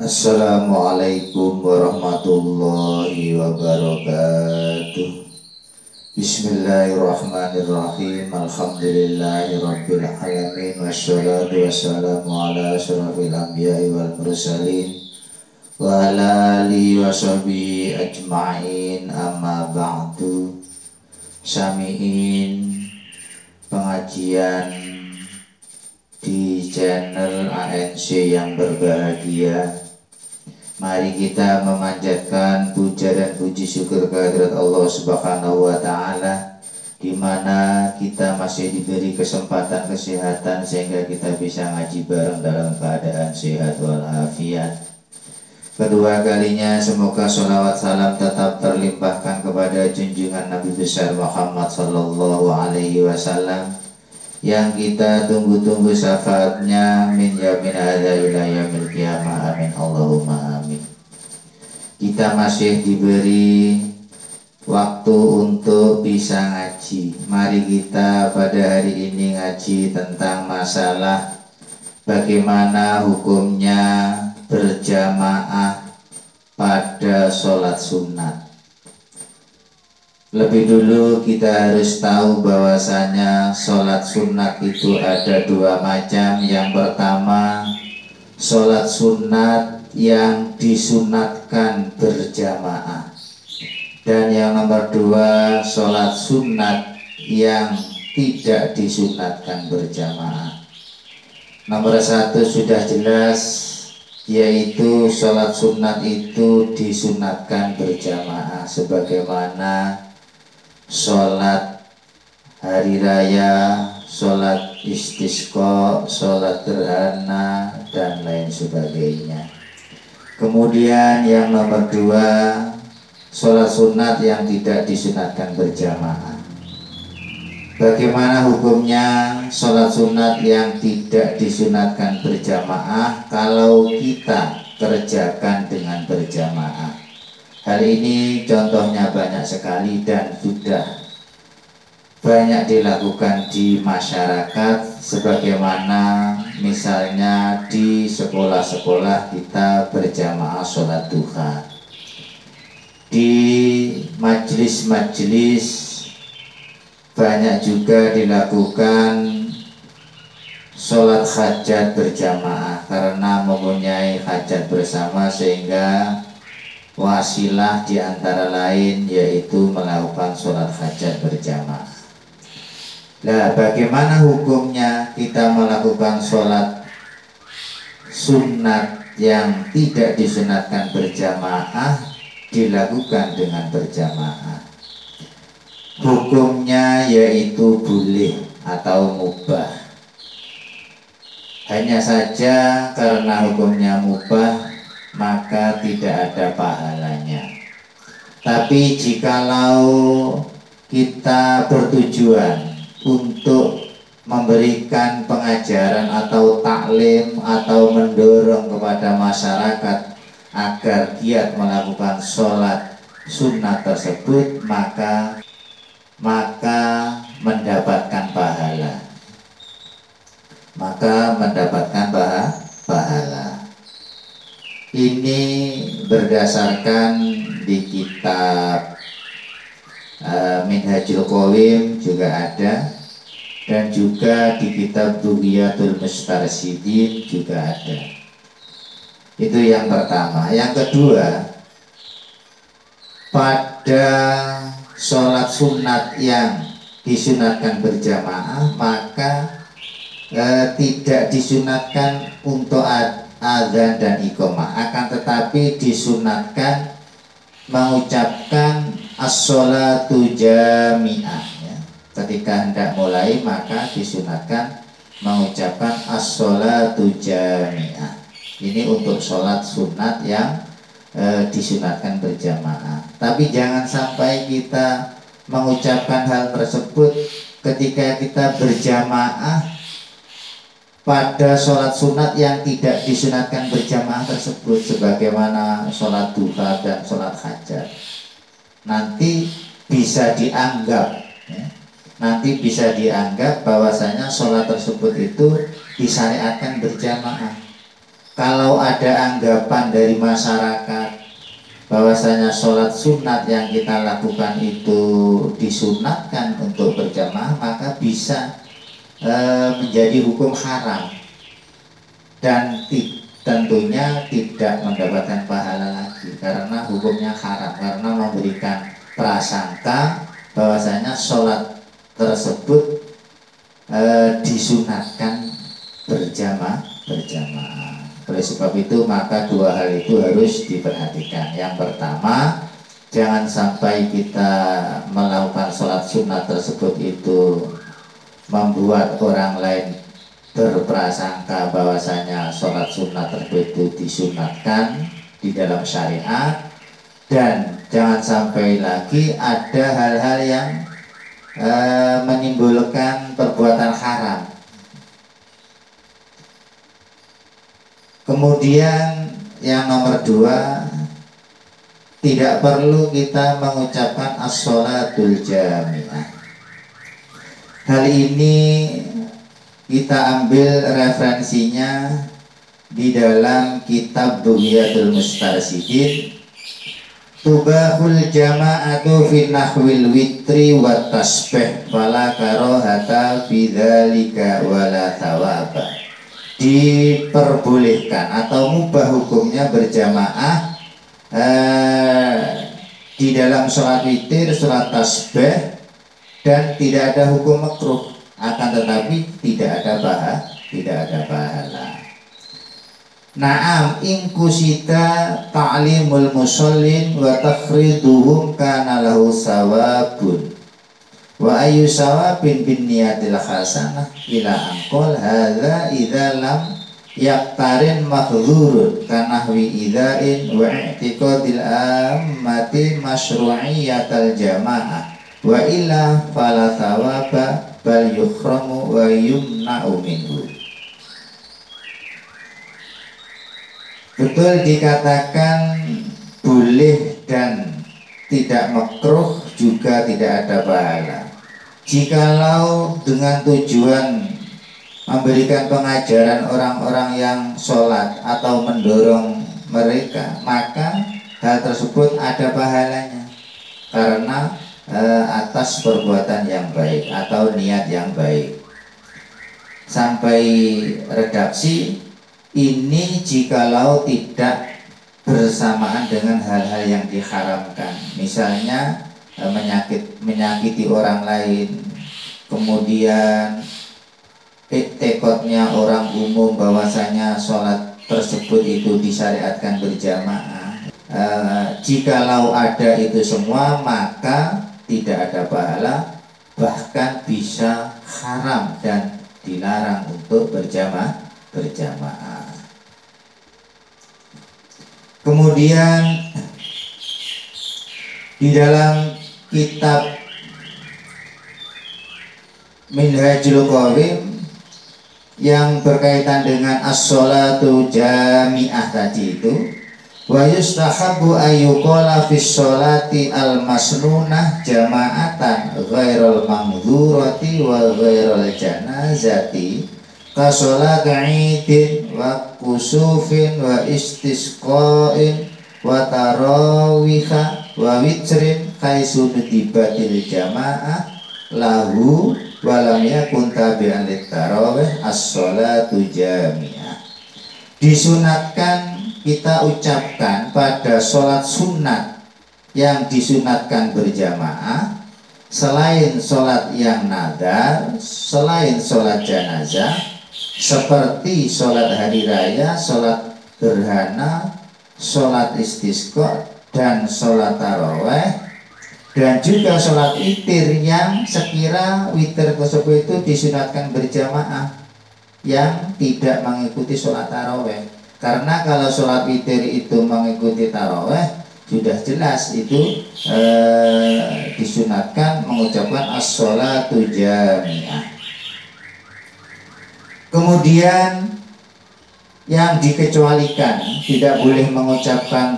Assalamualaikum warahmatullahi wabarakatuh. Bismillahirrahmanirrahim. Alhamdulillahirabbil alamin wassalatu wassalamu ala asyrafil anbiya'i wal mursalin wa ala alihi washabihi ajma'in, amma ba'du. Sami'in pengajian di channel ANC yang berbahagia, mari kita memanjatkan puja dan puji syukur kehadirat Allah Subhanahu wa Ta'ala, di mana kita masih diberi kesempatan kesehatan sehingga kita bisa ngaji bareng dalam keadaan sehat walafiat. Kedua kalinya semoga sholawat salam tetap terlimpahkan kepada junjungan Nabi besar Muhammad Sallallahu Alaihi Wasallam yang kita tunggu-tunggu syafaatnya min yamin hadza ila yaumil qiyamah, amin Allahumma amin. Kita masih diberi waktu untuk bisa ngaji. Mari kita pada hari ini ngaji tentang masalah bagaimana hukumnya berjamaah pada sholat sunat. Lebih dulu kita harus tahu bahwasanya sholat sunat itu ada dua macam. Yang pertama, sholat sunat yang disunatkan berjamaah, dan yang nomor dua, sholat sunat yang tidak disunatkan berjamaah. Nomor satu sudah jelas, yaitu sholat sunat itu disunatkan berjamaah, sebagaimana sholat hari raya, sholat istisqa, sholat gerhana, dan lain sebagainya. Kemudian yang nomor dua, sholat sunat yang tidak disunatkan berjamaah. Bagaimana hukumnya sholat sunat yang tidak disunatkan berjamaah kalau kita kerjakan dengan berjamaah? Hari ini contohnya banyak sekali dan sudah banyak dilakukan di masyarakat, sebagaimana misalnya di sekolah-sekolah kita berjamaah sholat duha, di majelis-majelis banyak juga dilakukan sholat hajat berjamaah karena mempunyai hajat bersama, sehingga wasilah di antara lain yaitu melakukan sholat hajat berjamaah. Nah, bagaimana hukumnya kita melakukan sholat sunat yang tidak disunatkan berjamaah dilakukan dengan berjamaah? Hukumnya yaitu boleh atau mubah. Hanya saja karena hukumnya mubah, maka tidak ada pahalanya. Tapi jikalau kita bertujuan untuk memberikan pengajaran atau taklim atau mendorong kepada masyarakat agar giat melakukan sholat sunnah tersebut, maka mendapatkan pahala. Pahala. Ini berdasarkan di kitab Minhajul Qawim juga ada, dan juga di kitab Bughiyatul Mustarsyidin juga ada. Itu yang pertama. Yang kedua, pada sholat sunat yang disunatkan berjamaah, maka tidak disunatkan untuk azan dan iqamah, akan tetapi disunatkan mengucapkan as-sholatu jami'ah ya. Ketika hendak mulai maka disunatkan mengucapkan as-sholatu jami'ah. Ini untuk sholat sunat yang disunatkan berjamaah. Tapi jangan sampai kita mengucapkan hal tersebut ketika kita berjamaah pada sholat sunat yang tidak disunatkan berjamaah tersebut, sebagaimana sholat duha dan sholat hajat. Nanti bisa dianggap bahwasanya sholat tersebut itu disyariatkan berjamaah. kalau ada anggapan dari masyarakat bahwasanya sholat sunat yang kita lakukan itu disunatkan untuk berjamaah, maka bisa menjadi hukum haram dan tentunya tidak mendapatkan pahala lagi karena hukumnya haram, karena memberikan prasangka bahwasanya sholat tersebut disunatkan berjamaah. Oleh sebab itu maka dua hal itu harus diperhatikan. Yang pertama, jangan sampai kita melakukan sholat sunat tersebut itu membuat orang lain berprasangka bahwasanya sholat sunat tersebut itu disunatkan di dalam syariat, dan jangan sampai lagi ada hal-hal yang menimbulkan perbuatan haram. Kemudian yang nomor dua, tidak perlu kita mengucapkan as-sholatul jami'ah. Hal ini kita ambil referensinya di dalam kitab Bughyatul Mustarsyidin. Tubahul jama'atu fi nahwil witri wa tasbih fala karohata bidzalika wala thawaba. Diperbolehkan atau mubah hukumnya berjamaah di dalam sholat witir, sholat tasbih, dan tidak ada hukum makruh, akan tetapi tidak ada pahala. Naam in kusita ta'limul musallin wa takhriduhum kana lahu sawabun wa ayu sawabin bin niyatil hasanah ila angkol hadza idza lam yaktarin mahdzurun kanahwi idzain wa i'tiqadil ammati masyru'iyatal jamaah wa illa fala thawaba bal yukhramu wa yumna'u minhu. Betul dikatakan boleh dan tidak makruh, juga tidak ada pahala. Jikalau dengan tujuan memberikan pengajaran orang-orang yang sholat atau mendorong mereka, maka hal tersebut ada pahalanya karena atas perbuatan yang baik atau niat yang baik. Sampai redaksi ini jikalau tidak bersamaan dengan hal-hal yang diharamkan, misalnya menyakiti orang lain, kemudian tekotnya orang umum bahwasanya sholat tersebut itu disyariatkan berjamaah. Jikalau ada itu semua, maka tidak ada pahala, bahkan bisa haram dan dilarang untuk berjamaah. Kemudian di dalam kitab Minhajul Qawim yang berkaitan dengan as-sholatu jami'ah tadi itu, wa yustahabbu ayyuqala fis sholati al-masnunah jama'atan ghairal mangdzurati wa ghairal janazati ka sholati idin wa kusufin wa istisqain wa tarawiha wa witrin kaisun dibatil jamaah lahu walam yakun tabi'an lit-tarawih as-sholatu jami'ah. Disunatkan kita ucapkan pada sholat sunat yang disunatkan berjamaah, selain sholat yang nadar, selain sholat janazah, seperti sholat hari raya, sholat gerhana, sholat istisqa, dan sholat taraweh, dan juga sholat witir yang sekira witir tersebut itu disunatkan berjamaah yang tidak mengikuti sholat taraweh. Karena kalau sholat witir itu mengikuti taraweh, sudah jelas itu disunatkan mengucapkan as-sholatu jami'ah. Kemudian yang dikecualikan tidak boleh mengucapkan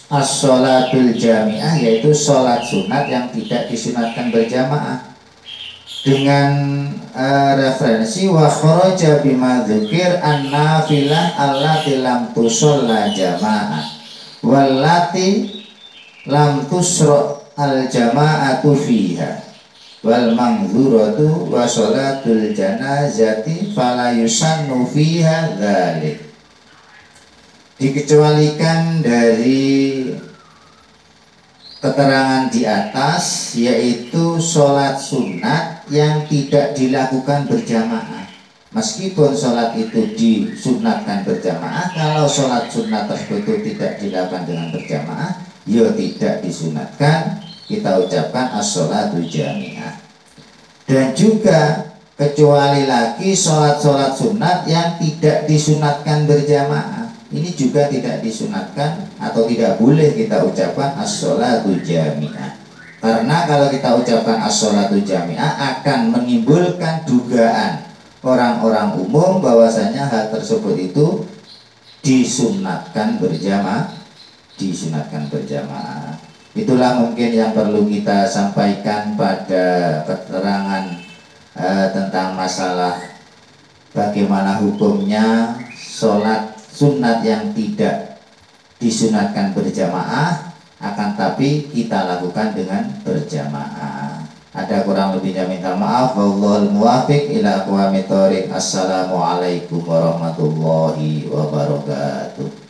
as-sholatul jami'ah, yaitu sholat sunat yang tidak disunatkan berjamaah. dengan referensi wa kharaja bima dzukir an-nafilah allati lam tusalla jamaah wallati lam tusra al jama'atu fiha wal mangzuratu wa sholatul janazati fala yusannu fiha dzalik. Dikecualikan dari keterangan di atas, yaitu sholat sunat yang tidak dilakukan berjamaah. Meskipun sholat itu disunatkan berjamaah, kalau sholat sunat tersebut tidak dilakukan dengan berjamaah, ya tidak disunatkan, kita ucapkan as-sholatu jami'ah. Dan juga kecuali lagi sholat-sholat sunat yang tidak disunatkan berjamaah, ini juga tidak disunatkan atau tidak boleh kita ucapkan as-sholatu jami'ah. Karena kalau kita ucapkan as-sholatu jami'ah akan menimbulkan dugaan orang-orang umum bahwasanya hal tersebut itu disunatkan berjamaah, Itulah mungkin yang perlu kita sampaikan pada keterangan tentang masalah bagaimana hukumnya sholat sunat yang tidak disunatkan berjamaah, akan tapi kita lakukan dengan berjamaah. Ada kurang lebihnya minta maaf. Wallahul muwaffiq ila aqwamit thoriq. Assalamualaikum warahmatullahi wabarakatuh.